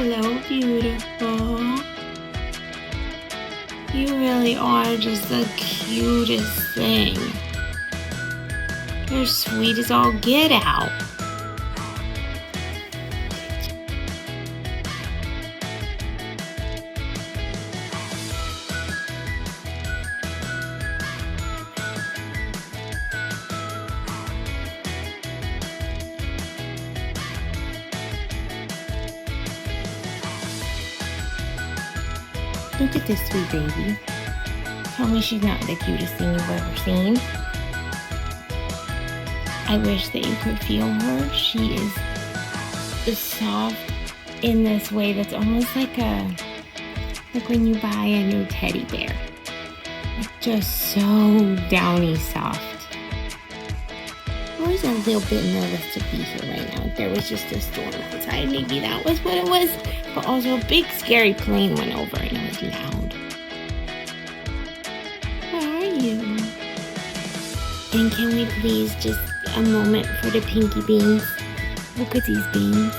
Hello, beautiful. You really are just the cutest thing. You're sweet as all get out. Look at this sweet baby. Tell me she's not the cutest thing you've ever seen. I wish that you could feel her. She is soft in this way that's almost like when you buy a new teddy bear. Like just so downy soft. I was a little bit nervous to be here right now. There was just a storm outside. Maybe that was what it was. But also a big scary plane went over and it was loud. Where are you? And can we please just a moment for the pinky beans? Look at these beans.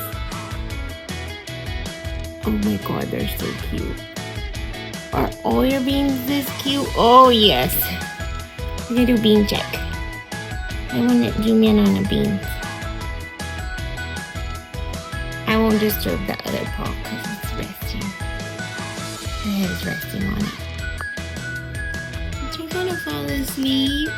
Oh my god, they're so cute. Are all your beans this cute? Oh yes. We're gonna do bean check. I want to zoom in on the beans. I won't disturb the other paw because it's resting. Her head is resting on it. But you're gonna fall asleep.